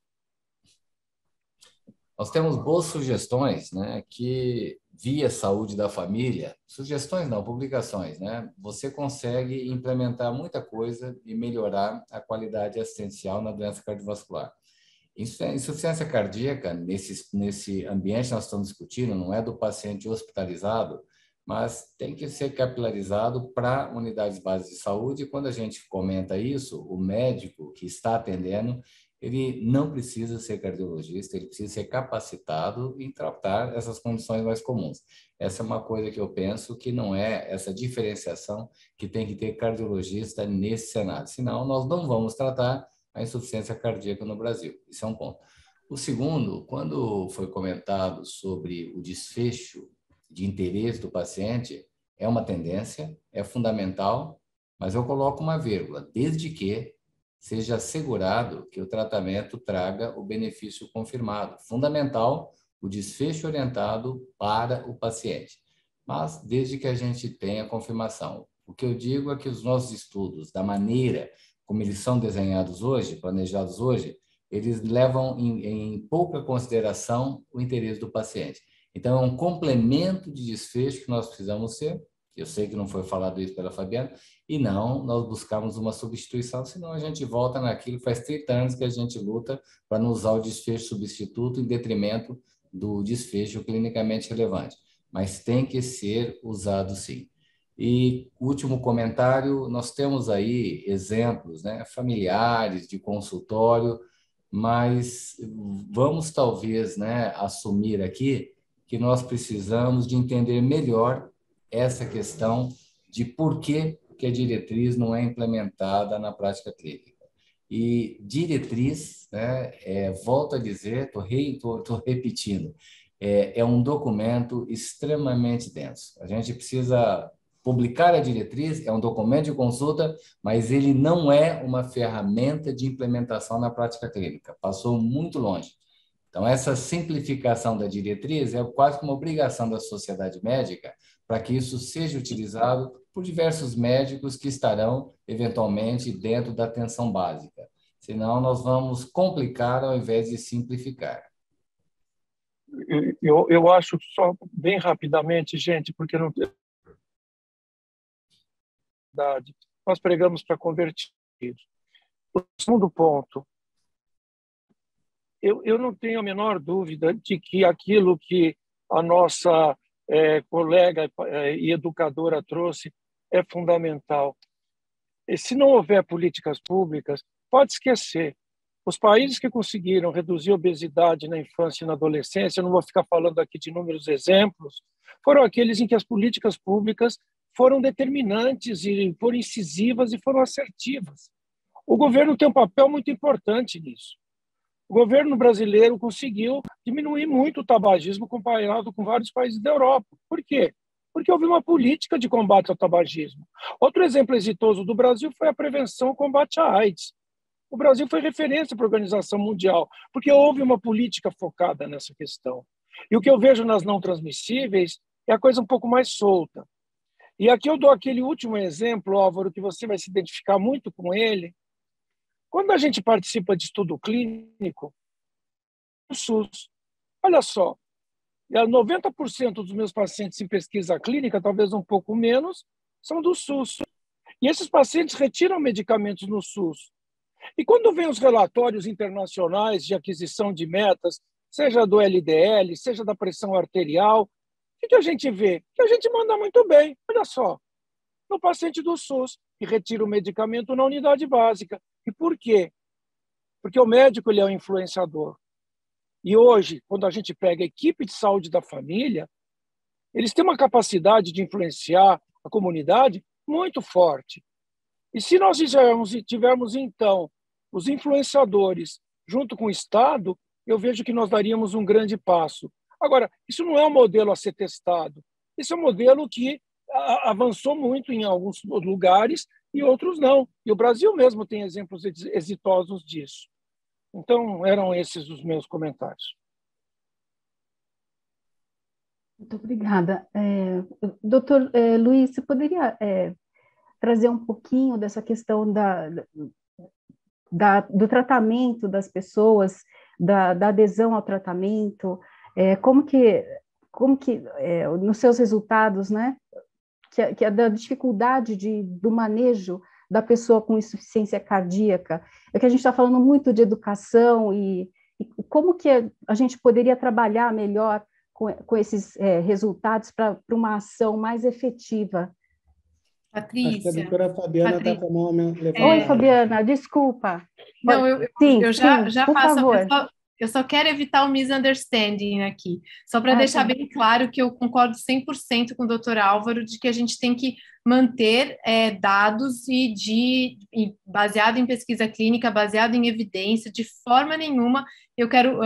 Nós temos boas sugestões, né, que via saúde da família, sugestões não, publicações, né, você consegue implementar muita coisa e melhorar a qualidade assistencial na doença cardiovascular. Insuficiência cardíaca, nesse ambiente nós estamos discutindo, não é do paciente hospitalizado, mas tem que ser capilarizado para unidades básicas de saúde, e quando a gente comenta isso, o médico que está atendendo, ele não precisa ser cardiologista, ele precisa ser capacitado em tratar essas condições mais comuns. Essa é uma coisa que eu penso que não é essa diferenciação que tem que ter cardiologista nesse cenário, senão nós não vamos tratar a insuficiência cardíaca no Brasil. Isso é um ponto. O segundo, quando foi comentado sobre o desfecho de interesse do paciente, é uma tendência, é fundamental, mas eu coloco uma vírgula, desde que seja assegurado que o tratamento traga o benefício confirmado. Fundamental o desfecho orientado para o paciente, mas desde que a gente tenha confirmação. O que eu digo é que os nossos estudos, da maneira como eles são desenhados hoje, planejados hoje, eles levam em pouca consideração o interesse do paciente. Então, é um complemento de desfecho que nós precisamos ser. Eu sei que não foi falado isso pela Fabiana, e não nós buscamos uma substituição, senão a gente volta naquilo que faz 30 anos que a gente luta para não usar o desfecho substituto em detrimento do desfecho clinicamente relevante. Mas tem que ser usado sim. E último comentário, nós temos aí exemplos, né, familiares de consultório, mas vamos talvez, né, assumir aqui que nós precisamos de entender melhor essa questão de por que a diretriz não é implementada na prática clínica. E diretriz, né, volto a dizer, estou repetindo, é um documento extremamente denso. A gente precisa publicar a diretriz, é um documento de consulta, mas ele não é uma ferramenta de implementação na prática clínica. Passou muito longe. Então, essa simplificação da diretriz é quase que uma obrigação da sociedade médica para que isso seja utilizado por diversos médicos que estarão, eventualmente, dentro da atenção básica. Senão, nós vamos complicar ao invés de simplificar. Eu acho, só bem rapidamente, gente, porque não tem verdade. Nós pregamos para convertidos. O segundo ponto, eu não tenho a menor dúvida de que aquilo que a nossa colega e educadora trouxe é fundamental. E se não houver políticas públicas, pode esquecer. Os países que conseguiram reduzir a obesidade na infância e na adolescência, eu não vou ficar falando aqui de inúmeros exemplos, foram aqueles em que as políticas públicas foram determinantes e foram incisivas e foram assertivas. O governo tem um papel muito importante nisso. O governo brasileiro conseguiu diminuir muito o tabagismo comparado com vários países da Europa. Por quê? Porque houve uma política de combate ao tabagismo. Outro exemplo exitoso do Brasil foi a prevenção e combate à AIDS. O Brasil foi referência para a Organização Mundial, porque houve uma política focada nessa questão. E o que eu vejo nas não transmissíveis é a coisa um pouco mais solta. E aqui eu dou aquele último exemplo, Álvaro, que você vai se identificar muito com ele. Quando a gente participa de estudo clínico, o SUS, olha só, 90% dos meus pacientes em pesquisa clínica, talvez um pouco menos, são do SUS. E esses pacientes retiram medicamentos no SUS. E quando vem os relatórios internacionais de aquisição de metas, seja do LDL, seja da pressão arterial, o que a gente vê? Que a gente manda muito bem, olha só, no paciente do SUS, que retira o medicamento na unidade básica. E por quê? Porque o médico ele é um influenciador. E hoje, quando a gente pega a equipe de saúde da família, eles têm uma capacidade de influenciar a comunidade muito forte. E se nós tivermos, então, os influenciadores junto com o Estado, eu vejo que nós daríamos um grande passo. Agora, isso não é um modelo a ser testado. Esse é um modelo que avançou muito em alguns lugares e outros não. E o Brasil mesmo tem exemplos exitosos disso. Então, eram esses os meus comentários. Muito obrigada. Doutor Luiz, você poderia trazer um pouquinho dessa questão do tratamento das pessoas, da adesão ao tratamento, como que nos seus resultados, né, que é da dificuldade do manejo da pessoa com insuficiência cardíaca, que a gente está falando muito de educação e como que a gente poderia trabalhar melhor com esses resultados para uma ação mais efetiva. Patrícia. Acho que a doutora Fabiana está com a mão levantada. Oi, Fabiana, desculpa. Não, eu já por faço. favor. Eu só quero evitar o misunderstanding aqui, só para deixar bem claro que eu concordo 100% com o doutor Álvaro de que a gente tem que manter dados e baseado em pesquisa clínica, baseado em evidência, de forma nenhuma eu quero,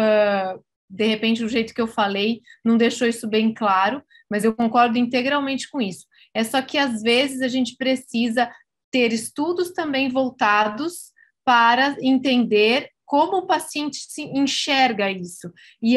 de repente, o jeito que eu falei não deixou isso bem claro, mas eu concordo integralmente com isso. É só que, às vezes, a gente precisa ter estudos também voltados para entender como o paciente se enxerga isso. E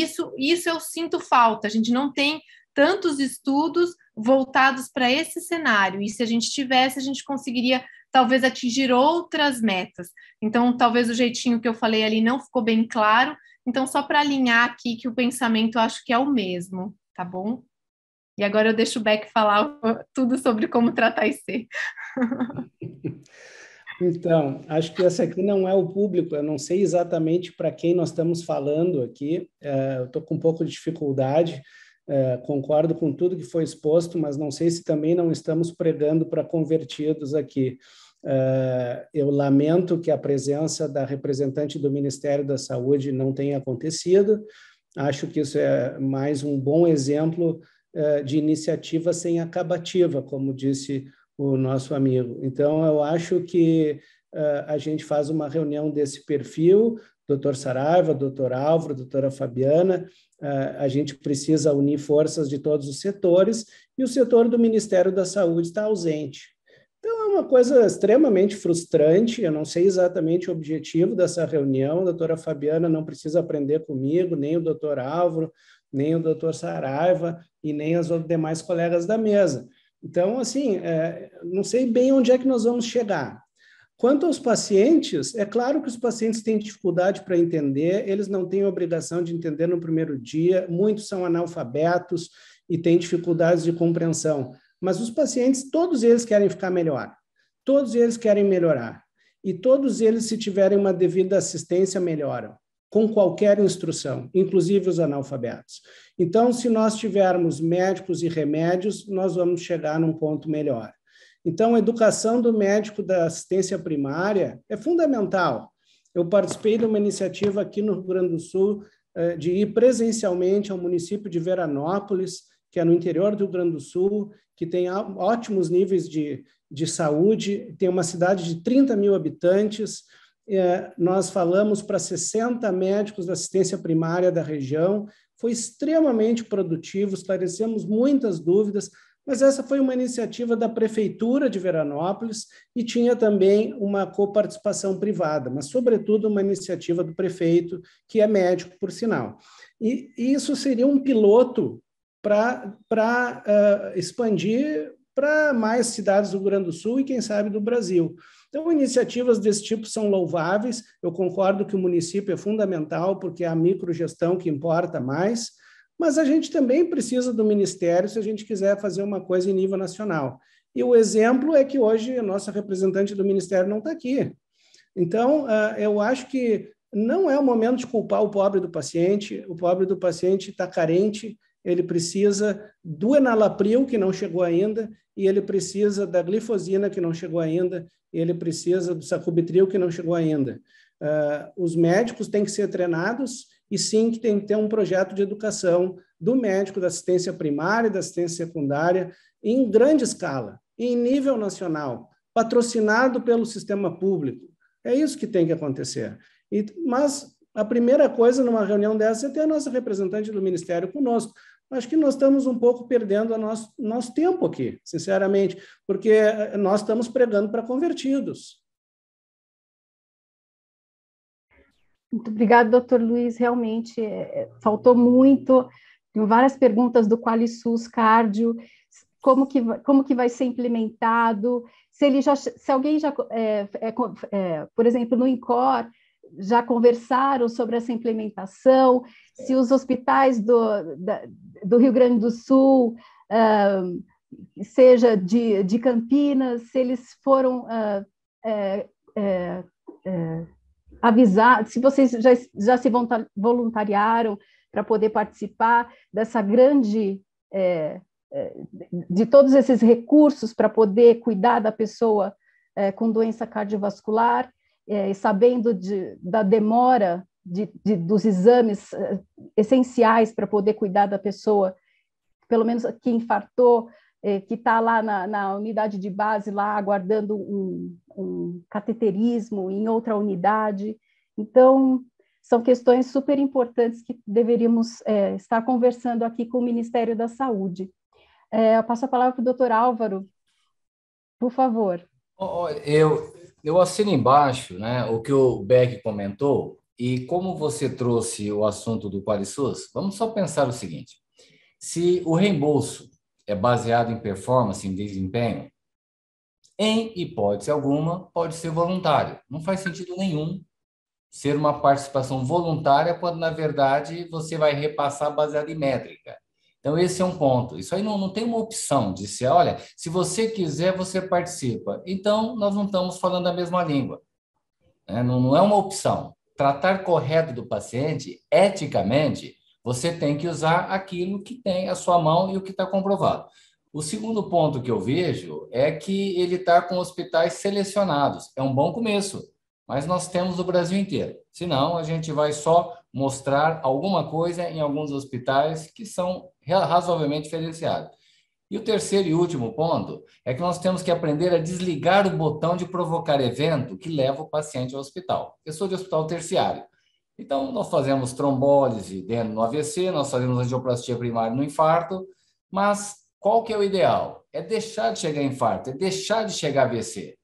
isso eu sinto falta. A gente não tem tantos estudos voltados para esse cenário. E se a gente tivesse, a gente conseguiria talvez atingir outras metas. Então, talvez o jeitinho que eu falei ali não ficou bem claro. Então, só para alinhar aqui que o pensamento eu acho que é o mesmo, tá bom? E agora eu deixo o Beck falar tudo sobre como tratar IC. Então, acho que esse aqui não é o público, eu não sei exatamente para quem nós estamos falando aqui, eu estou com um pouco de dificuldade, concordo com tudo que foi exposto, mas não sei se também não estamos pregando para convertidos aqui. Eu lamento que a presença da representante do Ministério da Saúde não tenha acontecido, acho que isso é mais um bom exemplo de iniciativa sem acabativa, como disse o nosso amigo. Então, eu acho que a gente faz uma reunião desse perfil, doutor Saraiva, doutor Álvaro, doutora Fabiana, a gente precisa unir forças de todos os setores e o setor do Ministério da Saúde está ausente. Então, é uma coisa extremamente frustrante, eu não sei exatamente o objetivo dessa reunião, a doutora Fabiana não precisa aprender comigo, nem o doutor Álvaro, nem o doutor Saraiva e nem os demais colegas da mesa. Então, assim, não sei bem onde é que nós vamos chegar. Quanto aos pacientes, é claro que os pacientes têm dificuldade para entender, eles não têm obrigação de entender no primeiro dia, muitos são analfabetos e têm dificuldades de compreensão. Mas os pacientes, todos eles querem ficar melhor, todos eles querem melhorar. E todos eles, se tiverem uma devida assistência, melhoram, com qualquer instrução, inclusive os analfabetos. Então, se nós tivermos médicos e remédios, nós vamos chegar num ponto melhor. Então, a educação do médico da assistência primária é fundamental. Eu participei de uma iniciativa aqui no Rio Grande do Sul de ir presencialmente ao município de Veranópolis, que é no interior do Rio Grande do Sul, que tem ótimos níveis de saúde, tem uma cidade de 30 mil habitantes. Nós falamos para 60 médicos da assistência primária da região, foi extremamente produtivo, esclarecemos muitas dúvidas, mas essa foi uma iniciativa da Prefeitura de Veranópolis e tinha também uma coparticipação privada, mas, sobretudo, uma iniciativa do prefeito, que é médico, por sinal. E isso seria um piloto para expandir para mais cidades do Rio Grande do Sul e, quem sabe, do Brasil. Então, iniciativas desse tipo são louváveis, eu concordo que o município é fundamental, porque é a microgestão que importa mais, mas a gente também precisa do Ministério se a gente quiser fazer uma coisa em nível nacional. E o exemplo é que hoje a nossa representante do Ministério não está aqui. Então, eu acho que não é o momento de culpar o pobre do paciente está carente, ele precisa do enalapril, que não chegou ainda, e ele precisa da glifosina, que não chegou ainda, e ele precisa do sacubitril, que não chegou ainda. Os médicos têm que ser treinados e sim que tem que ter um projeto de educação do médico da assistência primária e da assistência secundária em grande escala, em nível nacional, patrocinado pelo sistema público. É isso que tem que acontecer. Mas a primeira coisa numa reunião dessa é ter a nossa representante do Ministério conosco. Acho que nós estamos um pouco perdendo nosso tempo aqui, sinceramente, porque nós estamos pregando para convertidos. Muito obrigada, doutor Luiz. Realmente, faltou muito. Tem várias perguntas do QualiSUS Cardio, como que vai ser implementado, se alguém já, por exemplo, no INCOR, já conversaram sobre essa implementação, se os hospitais do Rio Grande do Sul, seja de Campinas, se eles foram avisar, se vocês já se voluntariaram para poder participar dessa grande, de todos esses recursos para poder cuidar da pessoa com doença cardiovascular, e sabendo da demora dos exames essenciais para poder cuidar da pessoa, pelo menos que infartou, que está lá na unidade de base, lá aguardando um cateterismo em outra unidade. Então, são questões super importantes que deveríamos estar conversando aqui com o Ministério da Saúde. Eu passo a palavra para o doutor Álvaro, por favor. Eu assino embaixo, né, o que o Beck comentou, e como você trouxe o assunto do QualiSUS, vamos só pensar o seguinte: se o reembolso é baseado em performance, em desempenho, Em hipótese alguma, pode ser voluntário. Não faz sentido nenhum ser uma participação voluntária quando, na verdade, você vai repassar baseado em métrica. Então, esse é um ponto. Isso aí não tem uma opção de ser, olha, se você quiser, você participa. Então, nós não estamos falando a mesma língua. Né? Não é uma opção. Tratar correto do paciente, eticamente, você tem que usar aquilo que tem à sua mão e o que está comprovado. O segundo ponto que eu vejo é que ele está com hospitais selecionados. É um bom começo, mas nós temos o Brasil inteiro. Senão, a gente vai só mostrar alguma coisa em alguns hospitais que são razoavelmente diferenciados. E o terceiro e último ponto é que nós temos que aprender a desligar o botão de provocar evento que leva o paciente ao hospital. Eu sou de hospital terciário. Então, nós fazemos trombólise no AVC, nós fazemos angioplastia primária no infarto, mas qual que é o ideal? É deixar de chegar a infarto, é deixar de chegar a AVC.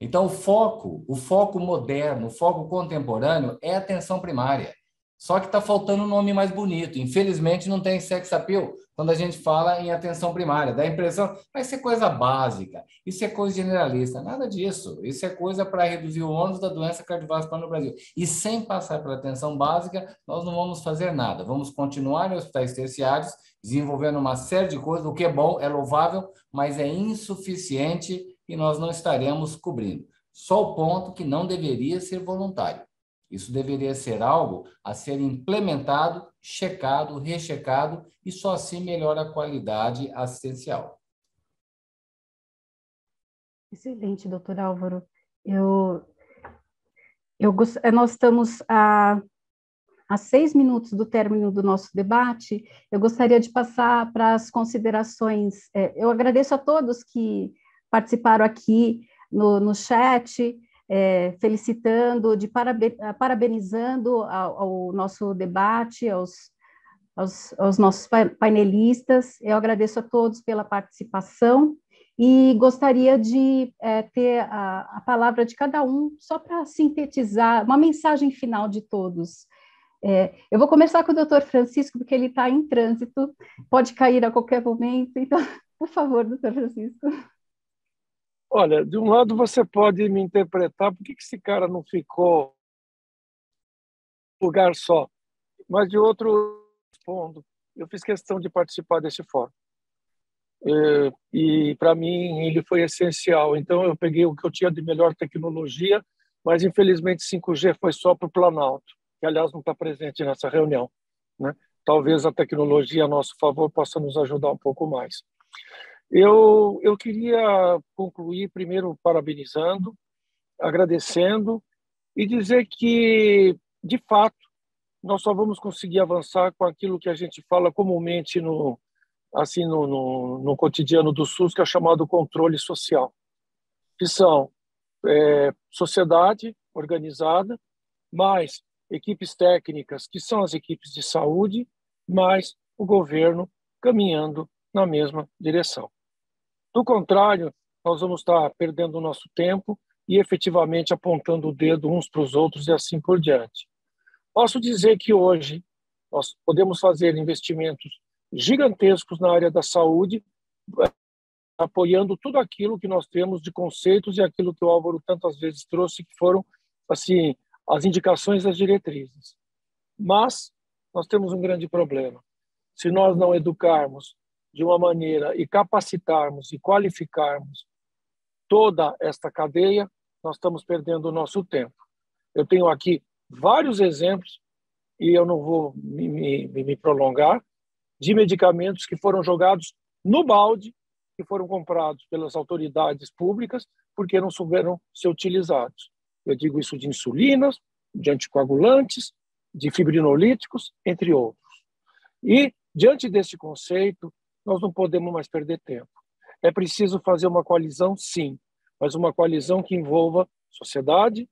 Então, o foco moderno, o foco contemporâneo é a atenção primária. Só que está faltando um nome mais bonito. Infelizmente, não tem sex appeal quando a gente fala em atenção primária. Dá a impressão, vai ser coisa básica, isso é coisa generalista. Nada disso. Isso é coisa para reduzir o ônus da doença cardiovascular no Brasil. E sem passar pela atenção básica, nós não vamos fazer nada. Vamos continuar em hospitais terciários, desenvolvendo uma série de coisas, o que é bom, é louvável, mas é insuficiente e nós não estaremos cobrindo. Só o ponto que não deveria ser voluntário. Isso deveria ser algo a ser implementado, checado, rechecado, e só assim melhora a qualidade assistencial. Excelente, doutor Álvaro. Nós estamos a 6 minutos do término do nosso debate. Eu gostaria de passar para as considerações. Eu agradeço a todos que participaram aqui no chat, felicitando, parabenizando ao nosso debate, aos nossos painelistas. Eu agradeço a todos pela participação e gostaria de ter a palavra de cada um, só para sintetizar uma mensagem final de todos. Eu vou começar com o doutor Francisco, porque ele está em trânsito, pode cair a qualquer momento, então, por favor, doutor Francisco. Olha, de um lado você pode me interpretar, por que esse cara não ficou em lugar só? Mas de outro, respondo, eu fiz questão de participar desse fórum. E para mim ele foi essencial. Então eu peguei o que eu tinha de melhor tecnologia, mas infelizmente 5G foi só para o Planalto, que aliás não está presente nessa reunião, né? Talvez a tecnologia a nosso favor possa nos ajudar um pouco mais. Eu queria concluir primeiro parabenizando, agradecendo e dizer que, de fato, nós só vamos conseguir avançar com aquilo que a gente fala comumente no cotidiano do SUS, que é chamado controle social, que são sociedade organizada, mais equipes técnicas, que são as equipes de saúde, mais o governo caminhando na mesma direção. Do contrário, nós vamos estar perdendo o nosso tempo e efetivamente apontando o dedo uns para os outros e assim por diante. Posso dizer que hoje nós podemos fazer investimentos gigantescos na área da saúde, apoiando tudo aquilo que nós temos de conceitos e aquilo que o Álvaro tantas vezes trouxe, que foram assim as indicações das diretrizes. Mas nós temos um grande problema. Se nós não educarmos de uma maneira e capacitarmos e qualificarmos toda esta cadeia, nós estamos perdendo o nosso tempo. Eu tenho aqui vários exemplos, e eu não vou me prolongar, de medicamentos que foram jogados no balde, que foram comprados pelas autoridades públicas, porque não souberam ser utilizados. Eu digo isso de insulinas, de anticoagulantes, de fibrinolíticos, entre outros. E, diante desse conceito, nós não podemos mais perder tempo. É preciso fazer uma coalizão, sim, mas uma coalizão que envolva sociedade,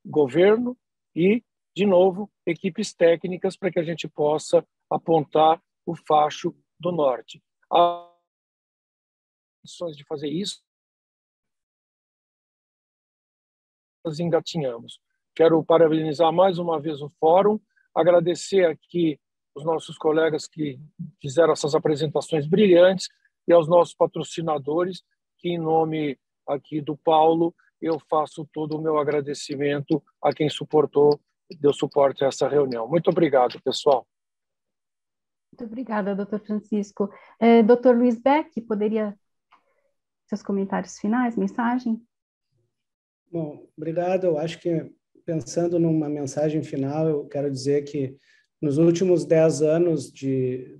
governo e, de novo, equipes técnicas para que a gente possa apontar o facho do norte. Há condições de fazer isso, nós engatinhamos. Quero parabenizar mais uma vez o fórum, agradecer aqui os nossos colegas que fizeram essas apresentações brilhantes e aos nossos patrocinadores, que em nome aqui do Paulo, eu faço todo o meu agradecimento a quem deu suporte a essa reunião. Muito obrigado, pessoal. Muito obrigada, doutor Francisco. Doutor Luiz Beck, poderia seus comentários finais, mensagem? Bom, obrigado. Eu acho que, pensando numa mensagem final, eu quero dizer que nos últimos 10 anos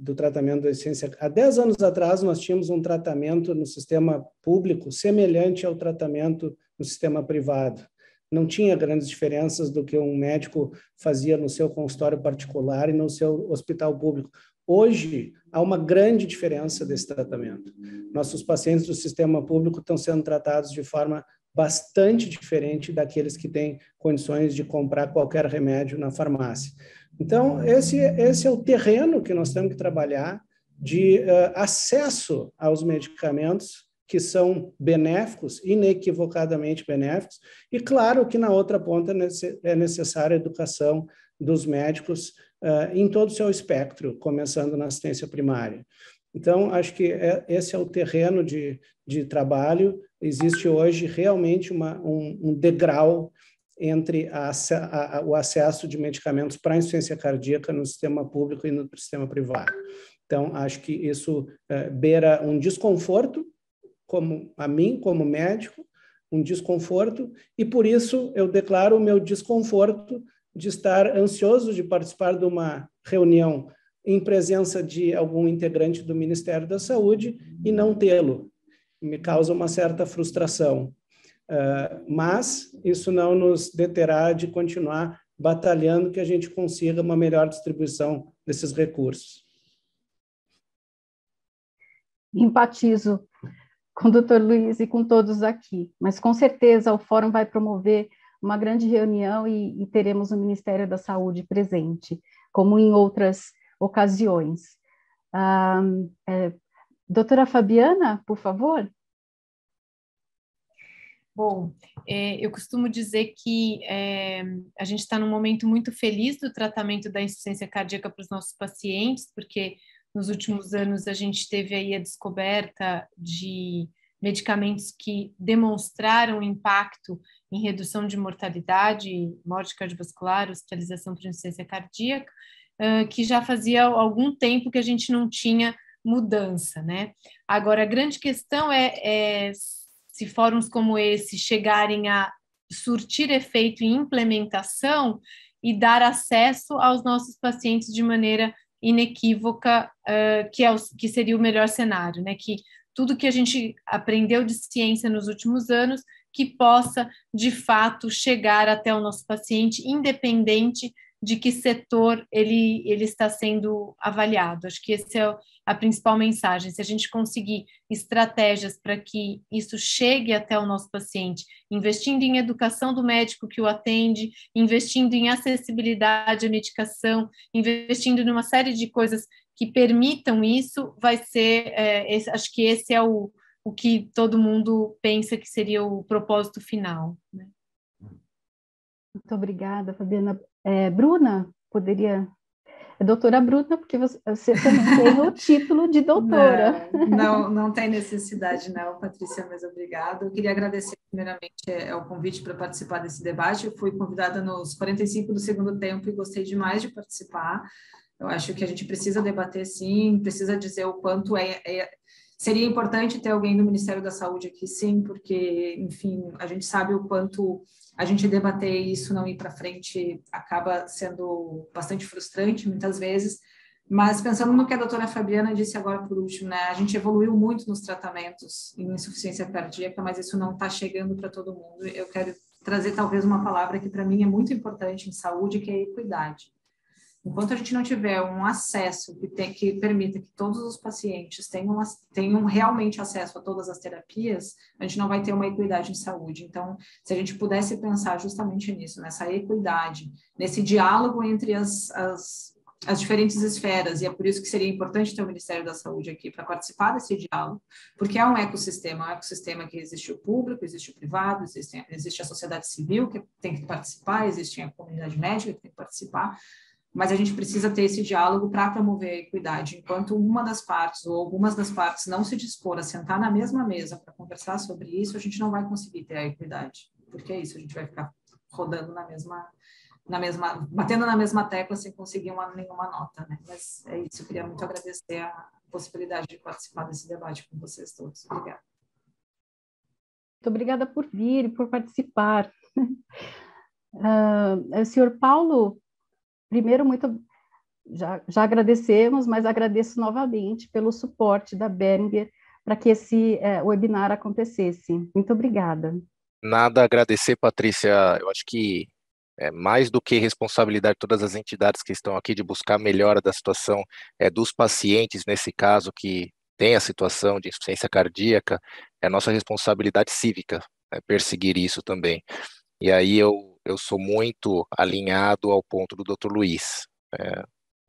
do tratamento da deficiência, há 10 anos atrás nós tínhamos um tratamento no sistema público semelhante ao tratamento no sistema privado. Não tinha grandes diferenças do que um médico fazia no seu consultório particular e no seu hospital público. Hoje, há uma grande diferença desse tratamento. Nossos pacientes do sistema público estão sendo tratados de forma bastante diferente daqueles que têm condições de comprar qualquer remédio na farmácia. Então, esse é o terreno que nós temos que trabalhar de acesso aos medicamentos que são benéficos, inequivocadamente benéficos, e claro que na outra ponta é necessária a educação dos médicos em todo o seu espectro, começando na assistência primária. Então, acho que esse é o terreno de trabalho. Existe hoje realmente um degrau entre o acesso de medicamentos para insuficiência cardíaca no sistema público e no sistema privado. Então, acho que isso beira um desconforto, a mim, como médico, um desconforto, e por isso eu declaro o meu desconforto de estar ansioso de participar de uma reunião em presença de algum integrante do Ministério da Saúde e não tê-lo. Me causa uma certa frustração. Mas isso não nos deterá de continuar batalhando que a gente consiga uma melhor distribuição desses recursos. Empatizo com o doutor Luiz e com todos aqui, mas com certeza o Fórum vai promover uma grande reunião e teremos o Ministério da Saúde presente, como em outras ocasiões. Doutora Fabiana, por favor. Bom, eu costumo dizer que a gente está num momento muito feliz do tratamento da insuficiência cardíaca para os nossos pacientes, porque nos últimos anos a gente teve aí a descoberta de medicamentos que demonstraram impacto em redução de mortalidade, morte cardiovascular, hospitalização por insuficiência cardíaca, que já fazia algum tempo que a gente não tinha mudança, né? Agora, a grande questão é se fóruns como esse chegarem a surtir efeito em implementação e dar acesso aos nossos pacientes de maneira inequívoca, que seria o melhor cenário, né? Que tudo que a gente aprendeu de ciência nos últimos anos, que possa, de fato, chegar até o nosso paciente, independente de que setor ele está sendo avaliado. Acho que essa é a principal mensagem. Se a gente conseguir estratégias para que isso chegue até o nosso paciente, investindo em educação do médico que o atende, investindo em acessibilidade à medicação, investindo em uma série de coisas que permitam isso, vai ser, acho que esse é o que todo mundo pensa que seria o propósito final, né? Muito obrigada, Fabiana. Bruna, poderia... doutora Bruna, porque você também tem o título de doutora. Não tem necessidade, não, Patrícia, mas obrigada. Eu queria agradecer, primeiramente, o convite para participar desse debate. Eu fui convidada nos 45 do segundo tempo e gostei demais de participar. Eu acho que a gente precisa debater, sim, precisa dizer o quanto seria importante ter alguém do Ministério da Saúde aqui, sim, porque, enfim, a gente sabe o quanto a gente debater isso, não ir para frente, acaba sendo bastante frustrante, muitas vezes, mas pensando no que a doutora Fabiana disse agora por último, né, a gente evoluiu muito nos tratamentos em insuficiência cardíaca, mas isso não está chegando para todo mundo. Eu quero trazer talvez uma palavra que para mim é muito importante em saúde, que é a equidade. Enquanto a gente não tiver um acesso que permita que todos os pacientes tenham realmente acesso a todas as terapias, a gente não vai ter uma equidade em saúde. Então, se a gente pudesse pensar justamente nisso, nessa equidade, nesse diálogo entre as diferentes esferas, e é por isso que seria importante ter o Ministério da Saúde aqui para participar desse diálogo, porque é um ecossistema que existe o público, existe o privado, existe a sociedade civil que tem que participar, existe a comunidade médica que tem que participar, mas a gente precisa ter esse diálogo para promover a equidade. Enquanto uma das partes ou algumas das partes não se dispor a sentar na mesma mesa para conversar sobre isso, a gente não vai conseguir ter a equidade, porque é isso, a gente vai ficar rodando batendo na mesma tecla sem conseguir nenhuma nota, né? Mas é isso, eu queria muito agradecer a possibilidade de participar desse debate com vocês todos. Obrigada. Muito obrigada por vir e por participar. Senhor Paulo, primeiro, já agradecemos, mas agradeço novamente pelo suporte da Behringer para que esse webinar acontecesse. Muito obrigada. Nada a agradecer, Patrícia. Eu acho que é mais do que responsabilidade de todas as entidades que estão aqui de buscar a melhora da situação dos pacientes, nesse caso, que tem a situação de insuficiência cardíaca, é nossa responsabilidade cívica perseguir isso também. E aí eu sou muito alinhado ao ponto do Dr. Luiz.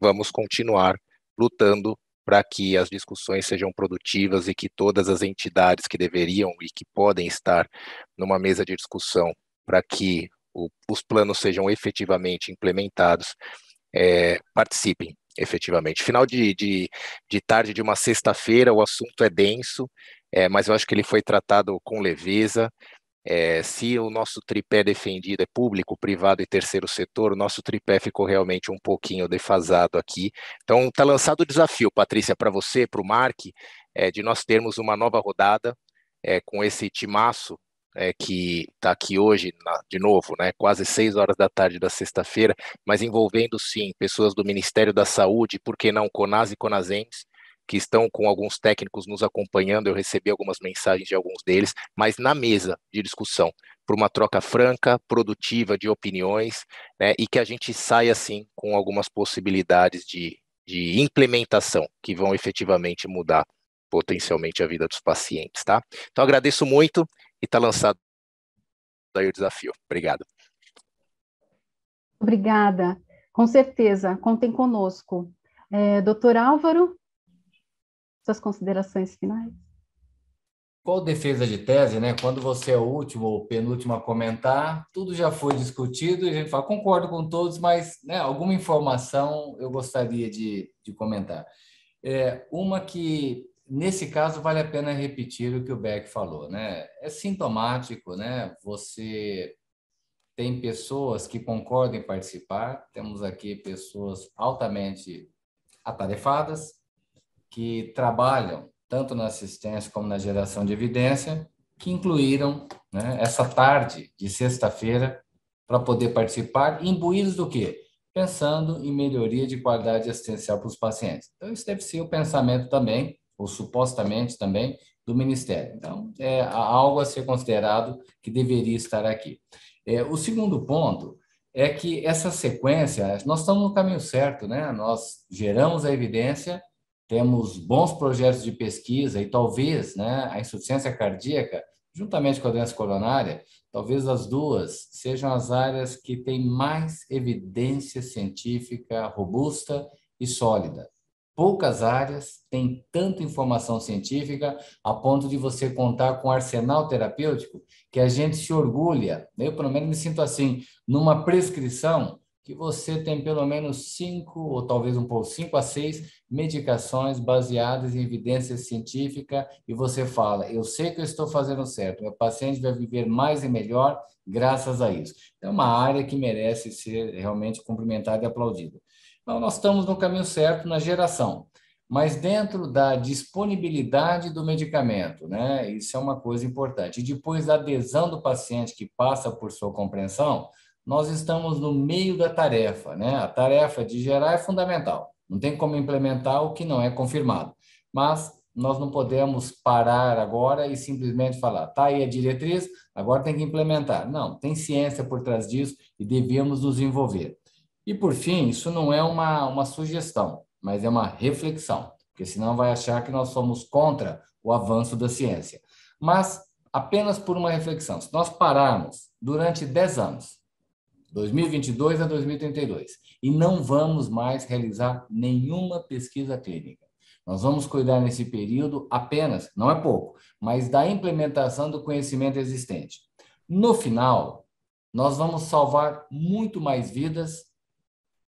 Vamos continuar lutando para que as discussões sejam produtivas e que todas as entidades que deveriam e que podem estar numa mesa de discussão para que os planos sejam efetivamente implementados, participem efetivamente. Final de tarde de uma sexta-feira, o assunto é denso, mas eu acho que ele foi tratado com leveza. Se o nosso tripé defendido é público, privado e terceiro setor, o nosso tripé ficou realmente um pouquinho defasado aqui. Então, está lançado o desafio, Patrícia, para você, para o Mark, de nós termos uma nova rodada com esse timaço que está aqui hoje, de novo, né, quase 6 horas da tarde da sexta-feira, mas envolvendo, sim, pessoas do Ministério da Saúde, por que não CONAS e CONASEMS, que estão com alguns técnicos nos acompanhando, eu recebi algumas mensagens de alguns deles, mas na mesa de discussão, por uma troca franca, produtiva de opiniões, né, e que a gente saia, assim, com algumas possibilidades de implementação que vão efetivamente mudar potencialmente a vida dos pacientes, tá? Então, agradeço muito e está lançado aí o desafio. Obrigado. Obrigada. Com certeza, contem conosco. Doutor Álvaro, suas considerações finais? Qual defesa de tese, né? Quando você é o último ou penúltimo a comentar, tudo já foi discutido e a gente fala, concordo com todos, mas né, alguma informação eu gostaria de comentar. Uma que, nesse caso, vale a pena repetir o que o Beck falou, né? É sintomático, né? Você tem pessoas que concordam em participar, temos aqui pessoas altamente atarefadas, que trabalham tanto na assistência como na geração de evidência, que incluíram né, essa tarde de sexta-feira para poder participar, imbuídos do quê? Pensando em melhoria de qualidade assistencial para os pacientes. Então, isso deve ser o pensamento também, ou supostamente também, do Ministério. Então, é algo a ser considerado que deveria estar aqui. O segundo ponto é que essa sequência, nós estamos no caminho certo, né? Nós geramos a evidência, temos bons projetos de pesquisa e talvez né, a insuficiência cardíaca, juntamente com a doença coronária, talvez as duas sejam as áreas que têm mais evidência científica robusta e sólida. Poucas áreas têm tanta informação científica a ponto de você contar com um arsenal terapêutico que a gente se orgulha, eu pelo menos me sinto assim, numa prescrição que você tem pelo menos 5 ou talvez 5 a 6 medicações baseadas em evidência científica e você fala, eu sei que eu estou fazendo certo, meu paciente vai viver mais e melhor graças a isso. É uma área que merece ser realmente cumprimentada e aplaudida. Então, nós estamos no caminho certo na geração, mas dentro da disponibilidade do medicamento, né? Isso é uma coisa importante. E depois da adesão do paciente que passa por sua compreensão, nós estamos no meio da tarefa, né? A tarefa de gerar é fundamental. Não tem como implementar o que não é confirmado. Mas nós não podemos parar agora e simplesmente falar, tá aí a diretriz, agora tem que implementar. Não, tem ciência por trás disso e devemos nos envolver. E, por fim, isso não é uma sugestão, mas é uma reflexão, porque senão vai achar que nós somos contra o avanço da ciência. Mas apenas por uma reflexão. Se nós pararmos durante 10 anos, 2022 a 2032, e não vamos mais realizar nenhuma pesquisa clínica. Nós vamos cuidar nesse período apenas, não é pouco, mas da implementação do conhecimento existente. No final, nós vamos salvar muito mais vidas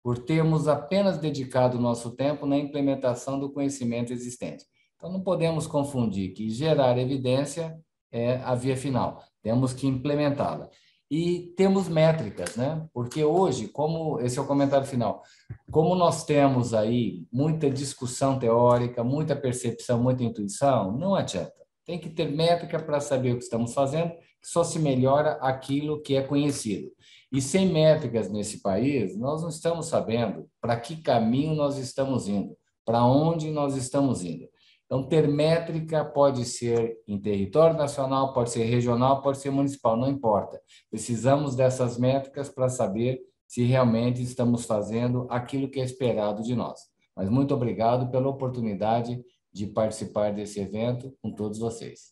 por termos apenas dedicado o nosso tempo na implementação do conhecimento existente. Então, não podemos confundir que gerar evidência é a via final, temos que implementá-la. E temos métricas, né? Porque hoje, como esse é o comentário final, como nós temos aí muita discussão teórica, muita percepção, muita intuição, não adianta. Tem que ter métrica para saber o que estamos fazendo, só se melhora aquilo que é conhecido. E sem métricas nesse país, nós não estamos sabendo para que caminho nós estamos indo, para onde nós estamos indo. Então, ter métrica pode ser em território nacional, pode ser regional, pode ser municipal, não importa. Precisamos dessas métricas para saber se realmente estamos fazendo aquilo que é esperado de nós. Mas muito obrigado pela oportunidade de participar desse evento com todos vocês.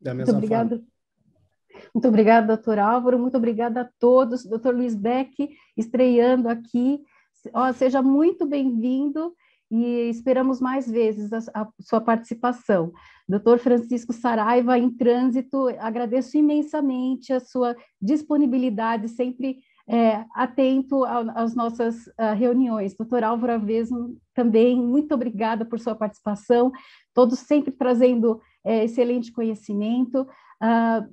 Da mesma forma. Muito obrigada, doutor Álvaro, muito obrigada a todos. Doutor Luiz Beck, estreando aqui, seja muito bem-vindo e esperamos mais vezes a sua participação. Doutor Francisco Saraiva, em trânsito, agradeço imensamente a sua disponibilidade, sempre atento às nossas reuniões. Doutor Álvaro Avesno, também, muito obrigada por sua participação, todos sempre trazendo excelente conhecimento.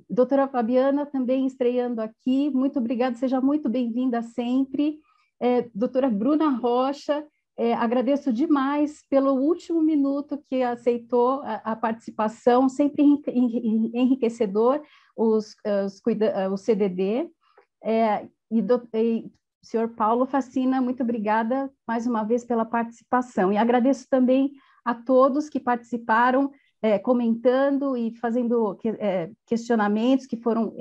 Doutora Fabiana, também estreando aqui, muito obrigada, seja muito bem-vinda sempre. Doutora Bruna Rocha, agradeço demais pelo último minuto que aceitou a participação, sempre enriquecedor, o CDD. E senhor Paulo Facina, muito obrigada mais uma vez pela participação. E agradeço também a todos que participaram, comentando e fazendo questionamentos que foram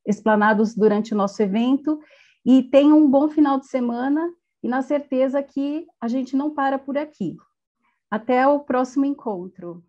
explanados durante o nosso evento. E tenham um bom final de semana e na certeza que a gente não para por aqui. Até o próximo encontro.